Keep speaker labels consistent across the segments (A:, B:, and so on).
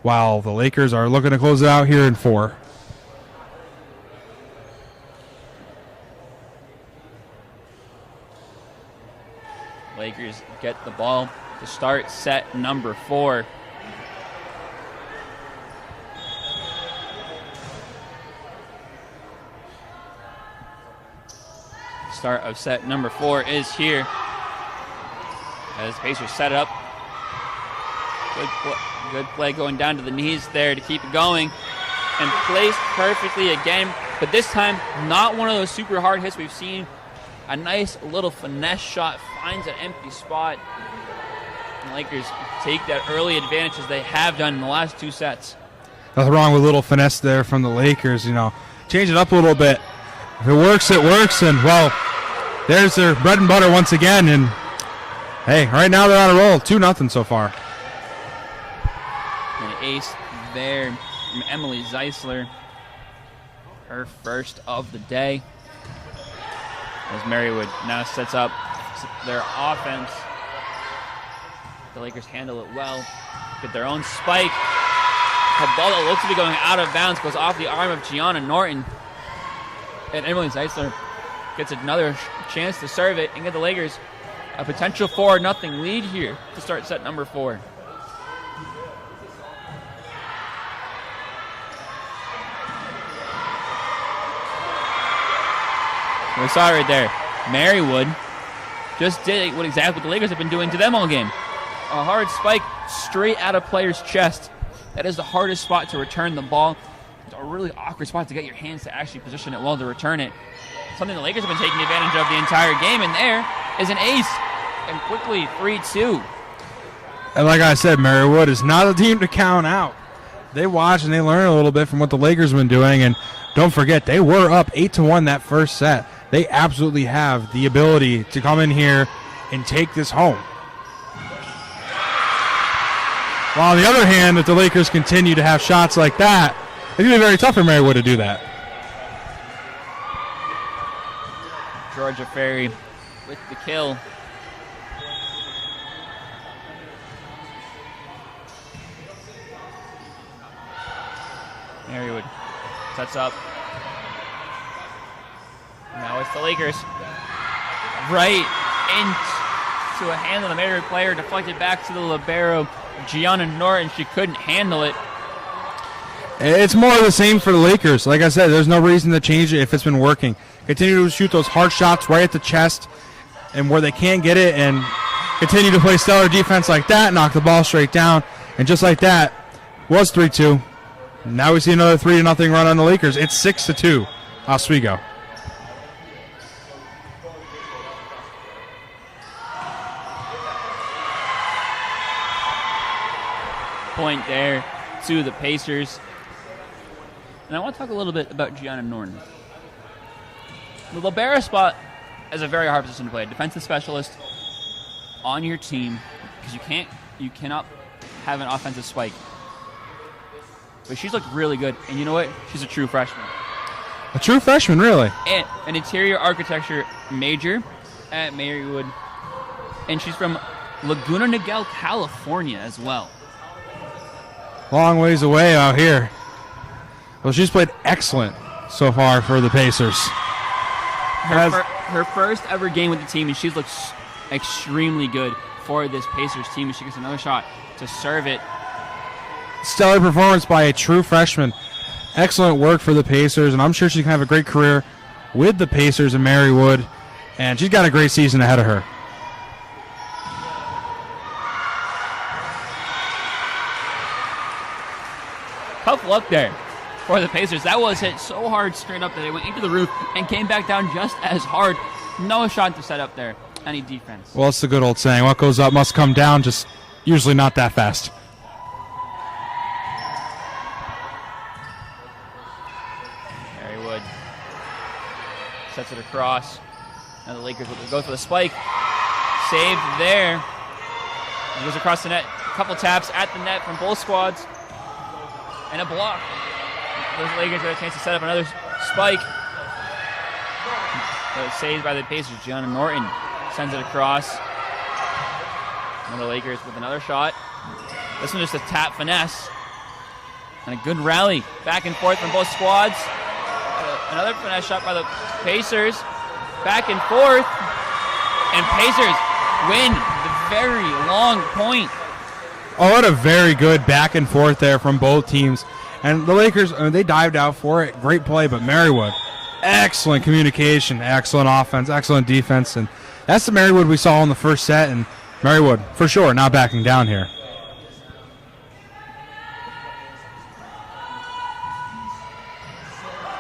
A: while the Lakers are looking to close it out here in 4.
B: Lakers get the ball to start set number 4. Start of set number 4 is here as Pacers set up. Good play going down to the knees there to keep it going and placed perfectly again, but this time not one of those super hard hits we've seen. A nice little finesse shot finds an empty spot. And the Lakers take that early advantage as they have done in the last 2 sets.
A: Nothing wrong with a little finesse there from the Lakers, Change it up a little bit. If it works, it works. And, well, there's their bread and butter once again. And, hey, right now they're on a roll. 2-0 so far.
B: An ace there from Emily Zeisler. Her first of the day. As Marywood now sets up their offense. The Lakers handle it well. Get their own spike. A ball that looks to be going out of bounds goes off the arm of Gianna Norton. And Emily Zeisler gets another chance to serve it and get the Lakers a potential 4-0 lead here to start set number 4. We saw it right there. Marywood just did exactly what the Lakers have been doing to them all game. A hard spike straight out of player's chest. That is the hardest spot to return the ball. It's a really awkward spot to get your hands to actually position it well to return it. Something the Lakers have been taking advantage of the entire game, and there is an ace. And quickly, 3-2.
A: And like I said, Marywood is not a team to count out. They watch and they learn a little bit from what the Lakers have been doing, and don't forget, they were up 8-1 that first set. They absolutely have the ability to come in here and take this home. While on the other hand, if the Lakers continue to have shots like that, it's going to be very tough for Marywood to do that.
B: Georgia Ferry with the kill. Marywood sets up. Now it's the Lakers. Right into a hand on the Marywood player, deflected back to the libero, Gianna Norton. She couldn't handle it.
A: It's more of the same for the Lakers. Like I said, there's no reason to change it if it's been working. Continue to shoot those hard shots right at the chest and where they can't get it, and continue to play stellar defense like that, knock the ball straight down. And just like that, was 3-2. Now we see another 3-0 run on the Lakers. It's 6-2, Oswego.
B: Point there to the Pacers. And I want to talk a little bit about Gianna Norton. The libero spot is a very hard position to play. Defensive specialist on your team, because you cannot have an offensive spike. But she's looked really good, and you know what? She's a true freshman.
A: A true freshman, really?
B: And an interior architecture major at Marywood, and she's from Laguna Niguel, California as well.
A: Long ways away out here. Well, she's played excellent so far for the Pacers.
B: Her first ever game with the team, and she's looked extremely good for this Pacers team. And she gets another shot to serve it.
A: Stellar performance by a true freshman. Excellent work for the Pacers, and I'm sure she can have a great career with the Pacers and Marywood. And she's got a great season ahead of her.
B: Tough luck there for the Pacers. That was hit so hard straight up that it went into the roof and came back down just as hard. No shot to set up there. Any defense.
A: Well, it's the good old saying, what goes up must come down, just usually not that fast.
B: Marywood sets it across. Now the Lakers will go for the spike. Saved there. It goes across the net. A couple taps at the net from both squads. And a block. Those Lakers get a chance to set up another spike. But it's saved by the Pacers. Gianna Norton sends it across. And the Lakers with another shot. This one just a tap finesse. And a good rally. Back and forth from both squads. Another finesse shot by the Pacers. Back and forth. And Pacers win the very long point.
A: Oh, what a very good back and forth there from both teams. And the Lakers, they dived out for it. Great play, but Marywood, excellent communication, excellent offense, excellent defense. And that's the Marywood we saw in the first set. And Marywood, for sure, not backing down here.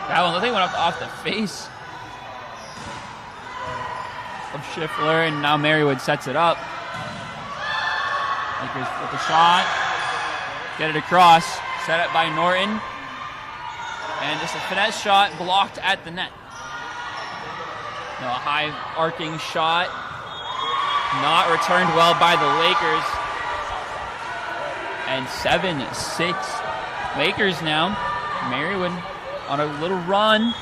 B: That one, they went off the face of Schiffler, and now Marywood sets it up. Lakers with the shot, get it across, set up by Norton, and just a finesse shot blocked at the net. A high arcing shot, not returned well by the Lakers. And 7-6 Lakers now. Marywood on a little run,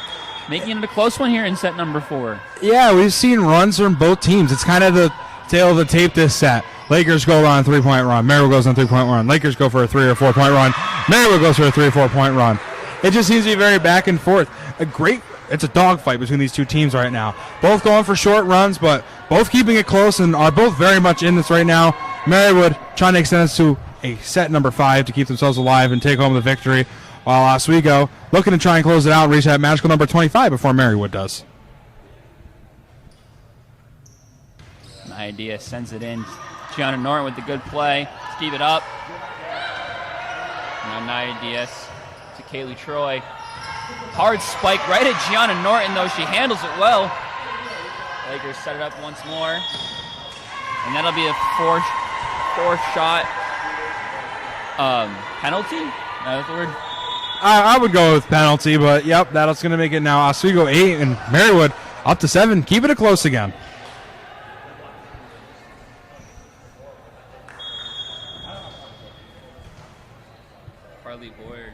B: making it a close one here in set number 4.
A: Yeah, we've seen runs from both teams. It's kind of the tail of the tape this set. Lakers go on a 3-point run. Marywood goes on a 3-point run. Lakers go for a 3 or 4 point run. Marywood goes for a 3 or 4 point run. It just seems to be very back and forth. It's a dogfight between these two teams right now. Both going for short runs, but both keeping it close and are both very much in this right now. Marywood trying to extend this to a set number 5 to keep themselves alive and take home the victory, while Oswego looking to try and close it out and reach that magical number 25 before Marywood does.
B: Idea sends it in. Gianna Norton with the good play. Let's keep it up. Now Nia Diaz to Kaylee Troy. Hard spike right at Gianna Norton, though. She handles it well. Lakers set it up once more. And that'll be a fourth shot penalty. That's the word.
A: I would go with penalty, but yep, that's going to make it now Oswego 8 and Marywood up to 7. Keeping it close again.
B: Boyer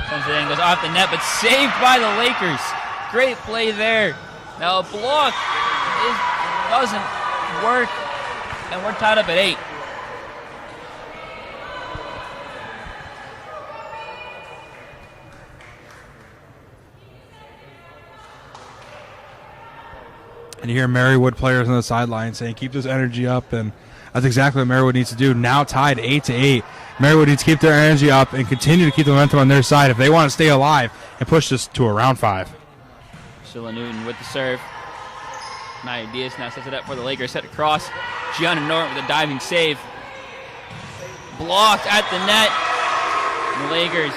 B: sends it in, goes off the net, but saved by the Lakers. Great play there. Now a block doesn't work, and we're tied up at 8.
A: And you hear Marywood players on the sideline saying, keep this energy up, and that's exactly what Marywood needs to do. Now tied 8-8. Marywood needs to keep their energy up and continue to keep the momentum on their side if they want to stay alive and push this to a round 5.
B: Priscilla Newton with the serve. Nia Diaz now sets it up for the Lakers. Set across. Gianna Norton with a diving save. Blocked at the net. And the Lakers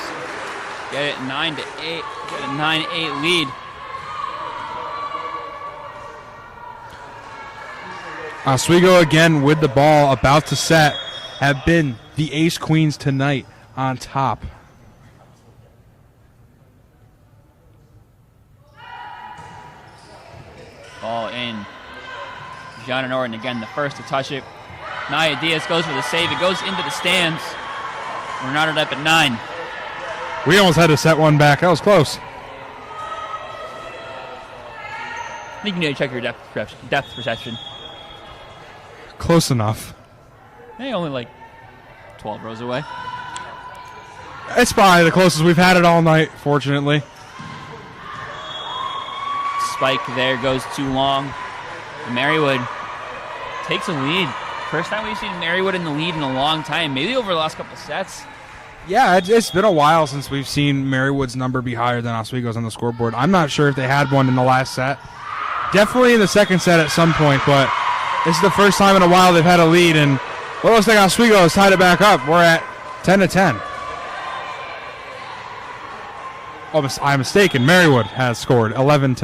B: get it 9-8. Get a 9-8 lead.
A: Oswego again with the ball, about to set, have been the Ace Queens tonight on top.
B: Ball in. Gianna Norton again, the first to touch it. Nia Diaz goes for the save. It goes into the stands. We're knotted up at 9.
A: We almost had to set one back. That was close.
B: I think you need to check your depth perception.
A: Close enough.
B: Hey, only like 12 rows away.
A: It's probably the closest we've had it all night, fortunately.
B: Spike there goes too long. And Marywood takes a lead. First time we've seen Marywood in the lead in a long time, maybe over the last couple sets.
A: Yeah, it's been a while since we've seen Marywood's number be higher than Oswego's on the scoreboard. I'm not sure if they had one in the last set. Definitely in the second set at some point, but this is the first time in a while they've had a lead, and it looks like Oswego has tied it back up. We're at 10-10. Oh, I'm mistaken. Marywood has scored 11-9.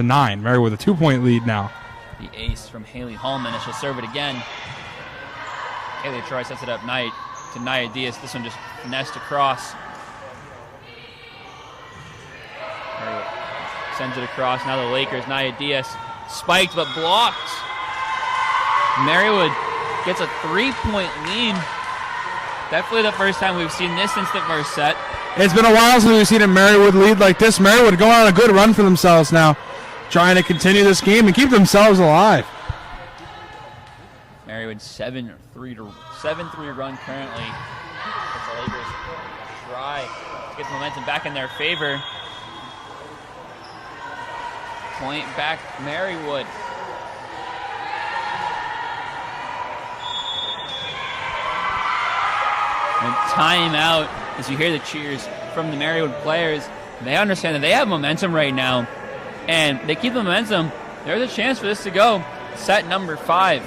A: Marywood with a 2-point lead now.
B: The ace from Haley Hallman, and she'll serve it again. Haley Troy sets it up to Nia Diaz. This one just finessed across. Marywood sends it across. Now the Lakers. Nia Diaz spiked but blocked. Marywood gets a 3-point lead. Definitely the first time we've seen this since the first set.
A: It's been a while since we've seen a Marywood lead like this. Marywood going on a good run for themselves now, trying to continue this game and keep themselves alive.
B: Marywood Marywood 7-3 run currently. As the Lakers try to get the momentum back in their favor. Point back Marywood. And timeout as you hear the cheers from the Marywood players. They understand that they have momentum right now, and they keep the momentum. There's a chance for this to go. Set number 5.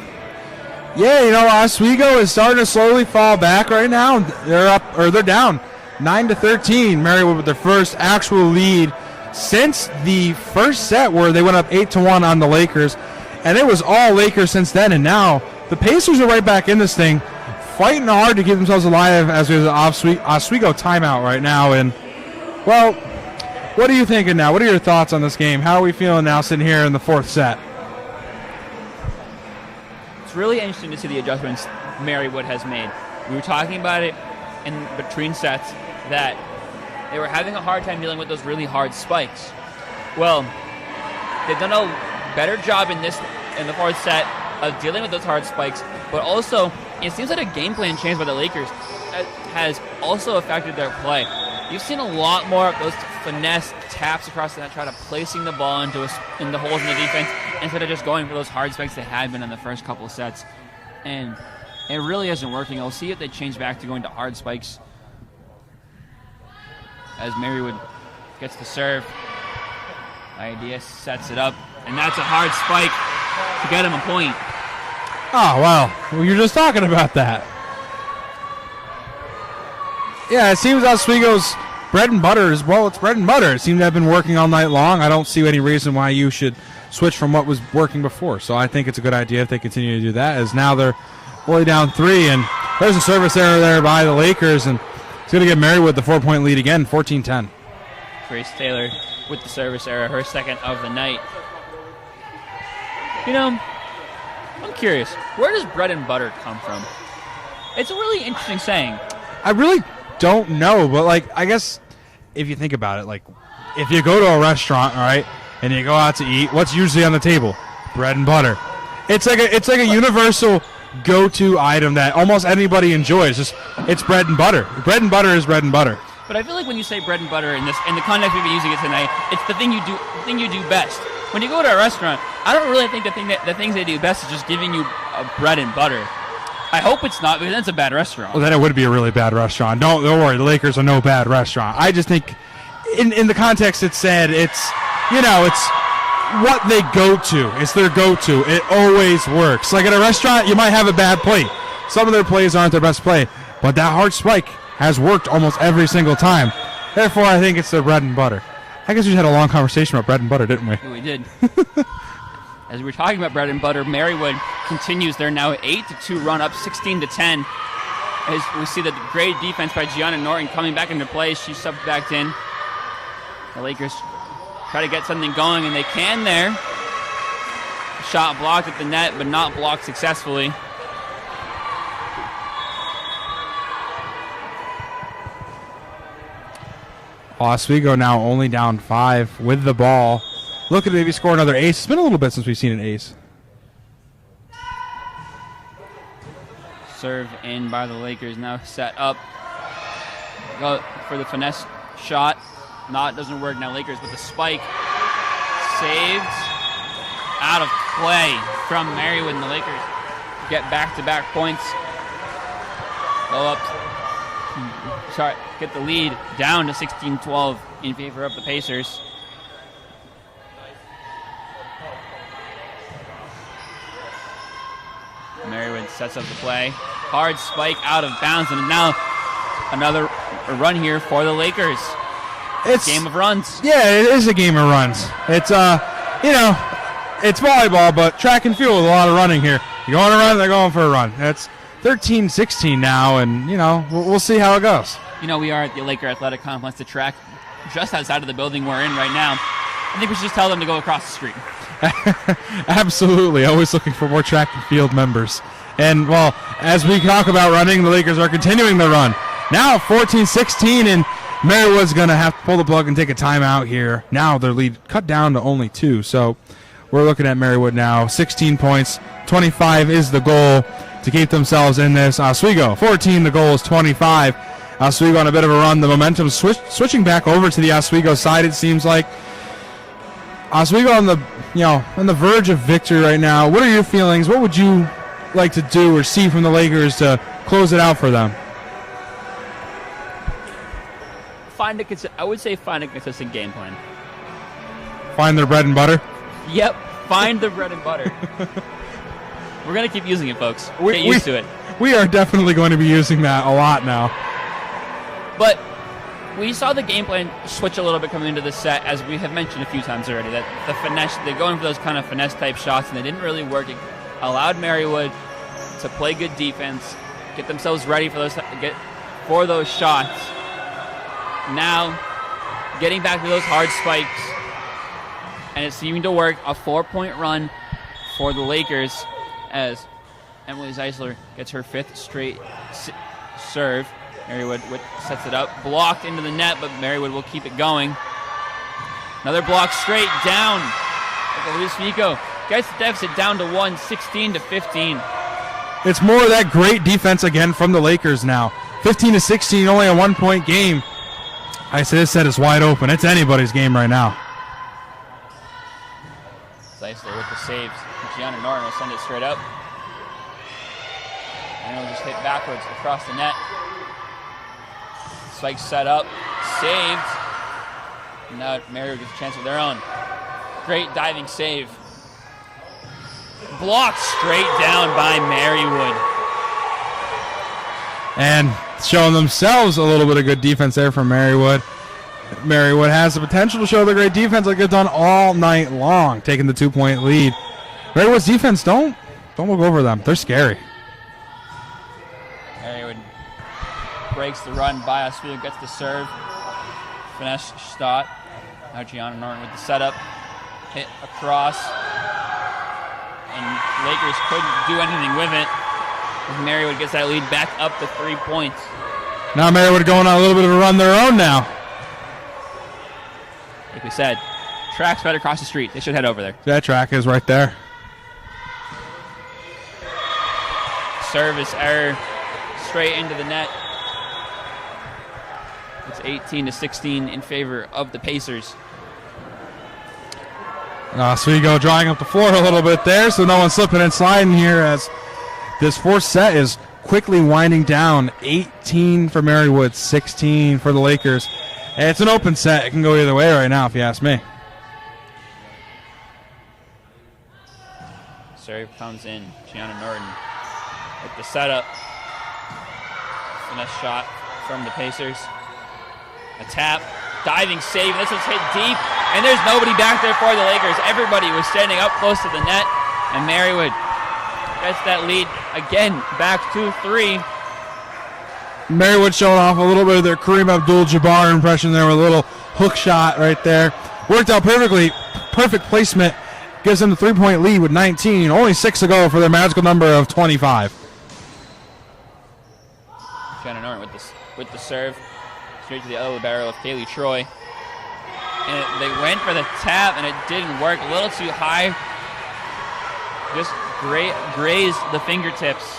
A: Yeah, Oswego is starting to slowly fall back right now. They're down 9-13. Marywood with their first actual lead since the first set where they went up 8-1 on the Lakers, and it was all Lakers since then. And now the Pacers are right back in this thing, fighting hard to keep themselves alive as there's an Oswego timeout right now. And, well, what are you thinking now? What are your thoughts on this game? How are we feeling now sitting here in the 4th set?
B: It's really interesting to see the adjustments Marywood has made. We were talking about it in between sets that they were having a hard time dealing with those really hard spikes. Well, they've done a better job in the 4th set of dealing with those hard spikes, but also it seems like a game plan change by the Lakers has also affected their play. You've seen a lot more of those finesse taps across the net, try to placing the ball in the holes in the defense instead of just going for those hard spikes they had been in the first couple of sets. And it really isn't working. I'll see if they change back to going to hard spikes as Marywood gets the serve. Idea sets it up, and that's a hard spike to get him a point.
A: Oh, well, you're just talking about that. Yeah, it seems Oswego's bread and butter is, well, it's bread and butter. It seems to have been working all night long. I don't see any reason why you should switch from what was working before. So I think it's a good idea if they continue to do that, as now they're only down 3, and there's a service error there by the Lakers, and it's going to give Marywood the 4-point lead again, 14-10.
B: Grace Taylor with the service error, her second of the night. I'm curious, where does bread and butter come from? It's a really interesting saying.
A: I really don't know, but, I guess if you think about it, if you go to a restaurant, all right, and you go out to eat, what's usually on the table? Bread and butter. It's like a universal go-to item that almost anybody enjoys. It's bread and butter. Bread and butter is bread and butter.
B: But I feel like when you say bread and butter in the context we've been using it tonight, it's the thing you do best. When you go to a restaurant, I don't really think the things they do best is just giving you bread and butter. I hope it's not, because that's a bad restaurant.
A: Well, then it would be a really bad restaurant. Don't worry, the Lakers are no bad restaurant. I just think, in the context it's said, it's what they go to. It's their go-to. It always works. Like at a restaurant, you might have a bad plate. Some of their plays aren't their best play, but that hard spike has worked almost every single time. Therefore, I think it's the bread and butter. I guess we just had a long conversation about bread and butter, didn't we?
B: We did. As we were talking about bread and butter, Marywood continues their now 8-2 run, up 16-10. As we see the great defense by Gianna Norton coming back into play. She's subbed back in. The Lakers try to get something going, and they can there. Shot blocked at the net, but not blocked successfully.
A: Oswego now only down 5 with the ball. Looking to maybe score another ace. It's been a little bit since we've seen an ace.
B: Serve in by the Lakers, now set up. Go for the finesse shot. Doesn't work now. Lakers with the spike. Saved. Out of play from Marywood, and the Lakers get back-to-back points. Go up. Get the lead down to 16-12 in favor of the Pacers. Marywood sets up the play. Hard spike out of bounds, and now another run here for the Lakers. It's a game of runs.
A: Yeah, it is a game of runs. It's it's volleyball, but track and field with a lot of running here. You go on a run, they're going for a run. It's 13-16 now, and we'll see how it goes.
B: We are at the Laker Athletic Complex, the track just outside of the building we're in right now. I think we should just tell them to go across the street.
A: Absolutely. Always looking for more track and field members. And, well, as we talk about running, the Lakers are continuing the run. Now 14-16, and Marywood's going to have to pull the plug and take a timeout here. Now their lead cut down to only 2. So we're looking at Marywood now. 16 points, 25 is the goal to keep themselves in this. Oswego, 14, the goal is 25. Oswego on a bit of a run. The momentum switching back over to the Oswego side, it seems like. Oswego on the verge of victory right now. What are your feelings? What would you like to do or see from the Lakers to close it out for them?
B: I would say find a consistent game plan.
A: Find their bread and butter?
B: Yep, find the bread and butter. We're going to keep using it, folks. Get used to it.
A: We are definitely going to be using that a lot now.
B: But we saw the game plan switch a little bit coming into the set, as we have mentioned a few times already, that the finesse, they're going for those kind of finesse-type shots, and they didn't really work. It allowed Marywood to play good defense, get themselves ready for those shots. Now, getting back to those hard spikes, and it's seeming to work. A 4-point run for the Lakers as Emily Zeisler gets her 5th straight serve. Marywood sets it up, blocked into the net, but Marywood will keep it going. Another block straight down. Luis Fico gets the deficit down to 1, 16-15.
A: It's more of that great defense again from the Lakers now. 15-16, only a 1-point game. I say this set is wide open. It's anybody's game right now.
B: Zeisler with the saves. Gianna Norton will send it straight up. And it'll just hit backwards across the net. Spike set up. Saved. And now Marywood gets a chance of their own. Great diving save. Blocked straight down by Marywood.
A: And showing themselves a little bit of good defense there from Marywood. Marywood has the potential to show the great defense like they've done all night long, taking the 2-point lead. Marywood's defense, don't look over them. They're scary.
B: Marywood breaks the run by Oswego, gets the serve. Finesse shot. Now Gianna Norton with the setup. Hit across. And Lakers couldn't do anything with it. Marywood gets that lead back up to 3 points.
A: Now Marywood going on a little bit of a run their own now.
B: Like we said, track's right across the street. They should head over there.
A: That track is right there.
B: Service error straight into the net. It's 18-16 in favor of the Pacers.
A: Oswego drawing up the floor a little bit there, so no one's slipping and sliding here as this fourth set is quickly winding down. 18 for Marywood, 16 for the Lakers. And it's an open set. It can go either way right now, if you ask me.
B: Serve comes in. Gianna Norton with the setup. Finesse shot from the Pacers. A tap. Diving save. This was hit deep. And there's nobody back there for the Lakers. Everybody was standing up close to the net. And Marywood gets that lead again back to 3.
A: Marywood showing off a little bit of their Kareem Abdul-Jabbar impression there with a little hook shot right there. Worked out perfectly. Perfect placement. Gives them the 3-point lead with 19. Only 6 to go for their magical number of 25.
B: Gianna Norton with the serve. Straight to the other barrel of Kaylee Troy. And they went for the tap, and it didn't work. A little too high. Just grazed the fingertips.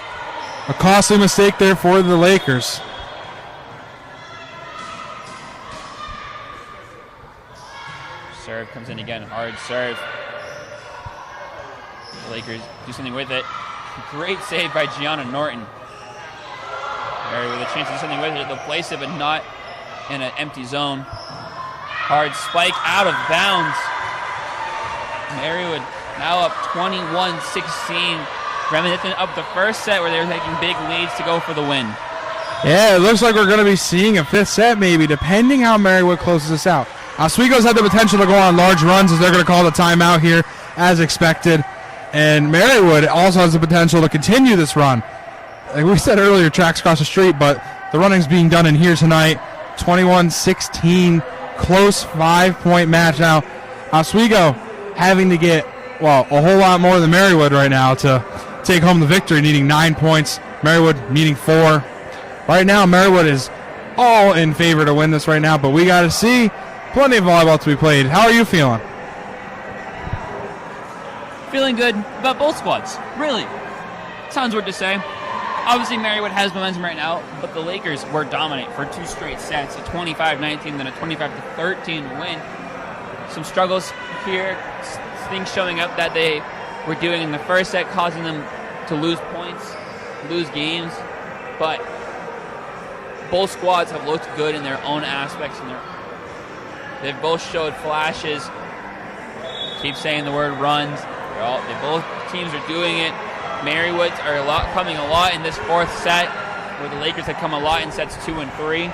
A: A costly mistake there for the Lakers.
B: Serve comes in again. Hard serve. The Lakers do something with it. Great save by Gianna Norton. Mary with a chance to do something with it. They'll place it, but not in an empty zone. Hard spike out of bounds. Marywood now up 21-16. Reminiscent of the first set where they were taking big leads to go for the win.
A: Yeah, it looks like we're going to be seeing a 5th set maybe, depending how Marywood closes this out. Oswego's had the potential to go on large runs as they're going to call the timeout here as expected. And Marywood also has the potential to continue this run. Like we said earlier, tracks across the street, but the running's being done in here tonight. 21-16, close 5-point match. Now, Oswego having to get, a whole lot more than Marywood right now to take home the victory, needing 9 points. Marywood needing 4. Right now, Marywood is all in favor to win this right now, but we got to see plenty of volleyball to be played. How are you feeling?
B: feeling good about both squads. Really. Sounds weird to say. Obviously, Marywood has momentum right now, but the Lakers were dominant for 2 straight sets, a 25-19, then a 25-13 win. Some struggles here, things showing up that they were doing in the first set, causing them to lose points, lose games, but both squads have looked good in their own aspects, and they've both showed flashes. Keep saying the word runs. Both teams are doing it. Marywoods are coming a lot in this 4th set, where the Lakers had come a lot in sets 2 and 3.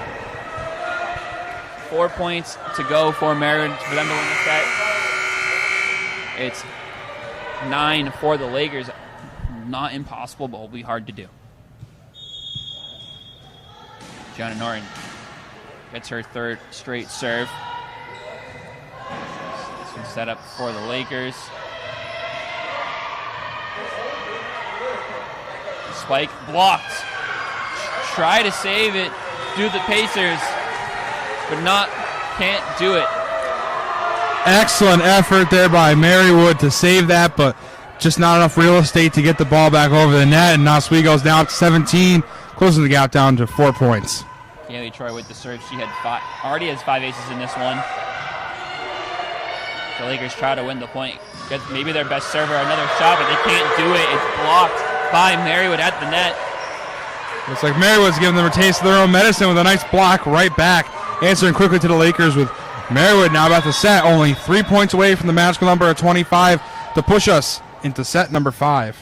B: 4 points to go for Marywood for them to win the set. It's 9 for the Lakers. Not impossible, but will be hard to do. Gianna Norton gets her 3rd straight serve. This one's set up for the Lakers. Spike blocked. Try to save it. Do the Pacers, but can't do it.
A: Excellent effort there by Marywood to save that, but just not enough real estate to get the ball back over the net, and Oswego's down to 17, closing the gap down to 4 points.
B: Kaylee Troy with the serve. She already has 5 aces in this one. The Lakers try to win the point. Get maybe their best server another shot, but they can't do it. It's blocked by Marywood at the net.
A: Looks like Marywood's giving them a taste of their own medicine with a nice block right back. Answering quickly to the Lakers with Marywood now about to set, only 3 points away from the magical number of 25 to push us into set number 5.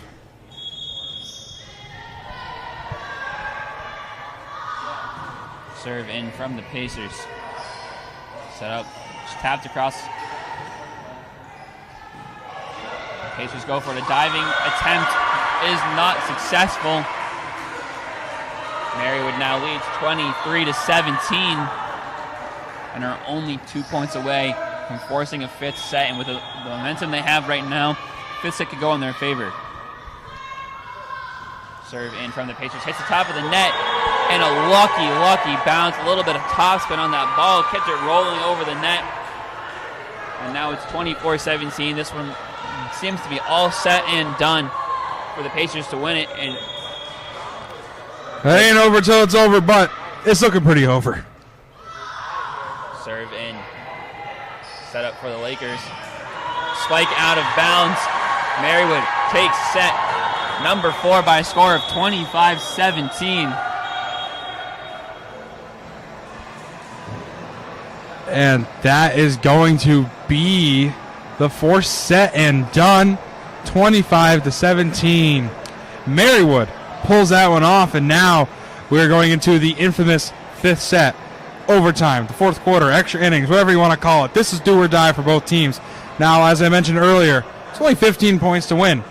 B: Serve in from the Pacers. Set up, just tapped across. Pacers go for the diving attempt, is not successful. Marywood now leads 23-17 and are only 2 points away from forcing a 5th set, and with the momentum they have right now, 5th set could go in their favor. Serve in from the Pacers, hits the top of the net, and a lucky bounce, a little bit of topspin on that ball, kept it rolling over the net, and now it's 24-17. This one seems to be all set and done for the Pacers to win it, and
A: it ain't over till it's over, but it's looking pretty over.
B: Serve in. Set up for the Lakers. Spike out of bounds. Marywood takes set number 4 by a score of 25-17.
A: And that is going to be the 4th set and done. 25-17. Marywood pulls that one off, and now we're going into the infamous 5th set. Overtime, the 4th quarter, extra innings, whatever you want to call it. This is do or die for both teams. Now, as I mentioned earlier, it's only 15 points to win.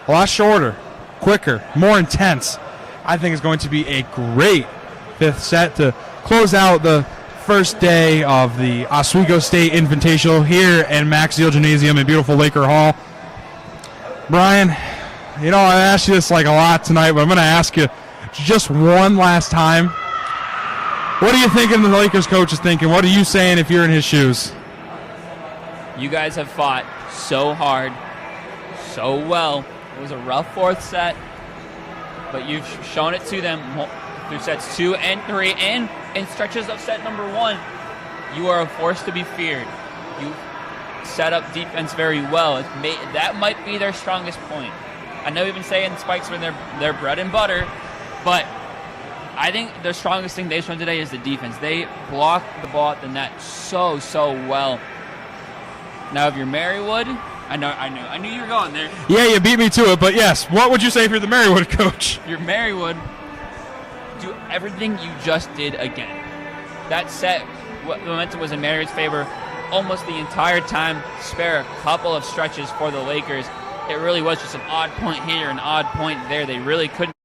A: A lot shorter, quicker, more intense. I think it's going to be a great 5th set to close out the first day of the Oswego State Invitational here in Max Zeal Gymnasium in beautiful Laker Hall. Brian, you know, I asked you this like a lot tonight, but I'm going to ask you just one last time. What are you thinking the Lakers coach is thinking? What are you saying if you're in his shoes?
B: You guys have fought so hard, so well. It was a rough 4th set, but you've shown it to them through sets 2 and 3 and in stretches of set number 1. You are a force to be feared. You set up defense very well. That might be their strongest point. I know we've been saying spikes were their bread and butter, but I think the strongest thing they've shown today is the defense. They block the ball at the net so well. Now, if you're Marywood, I knew you were going there.
A: Yeah, you beat me to it, but yes, what would you say if you're the Marywood coach?
B: If you're Marywood, do everything you just did again. That set, the momentum was in Marywood's favor almost the entire time. Spare a couple of stretches for the Lakers. It really was just an odd point here, an odd point there. They really couldn't